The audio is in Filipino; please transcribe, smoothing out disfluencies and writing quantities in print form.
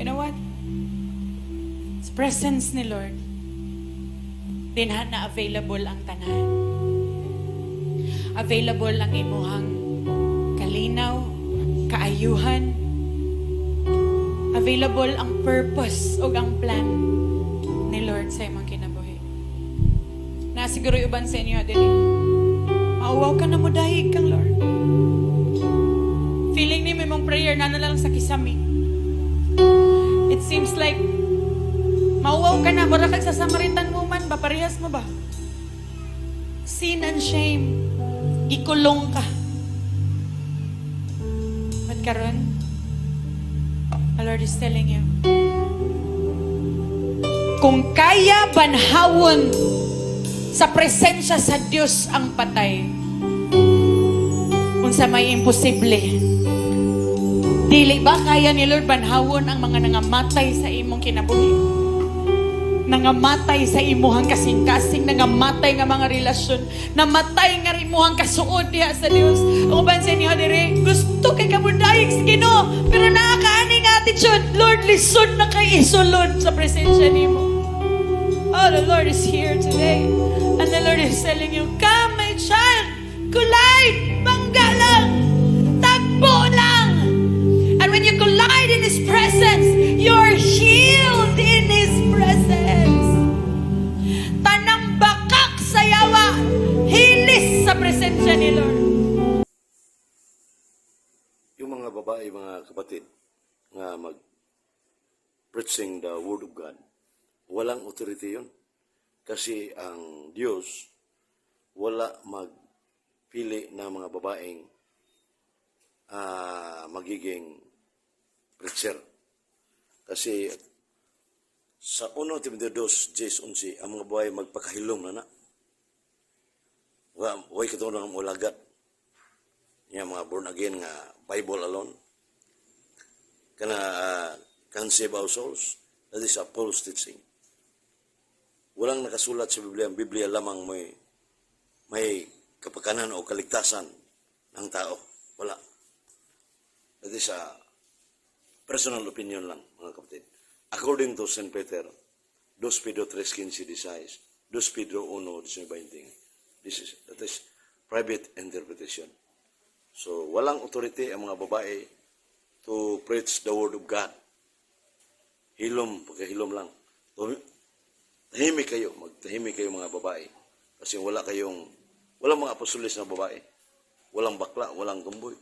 You know what? Sa presence ni Lord, dinhan na available ang tanan. Available ang imuhang kalinaw, kaayuhan. Available ang purpose o ang plan ni Lord sa imong kinabuhi. Nasiguro uban sa inyo, dili. Mauwaw ka na mo dahig kang Lord. Feeling ni mong prayer na lang sa kisami. It seems like mauwaw ka na, mura kag sa Samaritan woman ba? Parehas mo ba? Sin and shame. Ikulong ka. But karon, the Lord is telling you, kung kaya banhawon sa presensya sa Diyos ang patay, unsa may imposible. Dili ba kaya ni Lord banhawon ang mga nangamatay sa imong kinabuhi? Nangamatay sa imuhang kasing-kasing, nangamatay nga mga relasyon, namatay nga imuhang kasuod diha sa Dios. Ang uban sa inyo dire, gusto kay kamudayig sa Ginoo, pero nakakaani nga attitude, Lord, lisod na kay isulod sa presensya nimo. Oh, the Lord is here today. And the Lord is telling you, come my child, collide, bangga lang, tagbo lang. And when you collide in His presence, you're healed in His presence. Tanang bakak sa yawa, hilis sa presensya ni Lord. Yung mga babae, mga kapatid, nga mag-preaching the Word of God, walang authority yun. Kasi ang Diyos, wala magpili na mga babaeng magiging preacher. Kasi sa 1 Timoteo 2:10-11, ang mga babae magpakahilom na. Huwag katulong ng ulagat. Yung mga born again nga Bible alone. Can save our souls. That is a false teaching. Walang nakasulat sa Biblia. Ang Biblia lamang may kapakanan o kaligtasan ng tao. Wala. That is a personal opinion lang, mga kapatid. According to St. Peter, 2 Pedro 3:15-16, 2 Pedro 1:19. That is private interpretation. So, walang authority ang mga babae to preach the Word of God. Pagkahilom lang. Magtahimik kayo mga babae. Kasi walang mga apostoles na babae. Walang bakla, walang tumboy.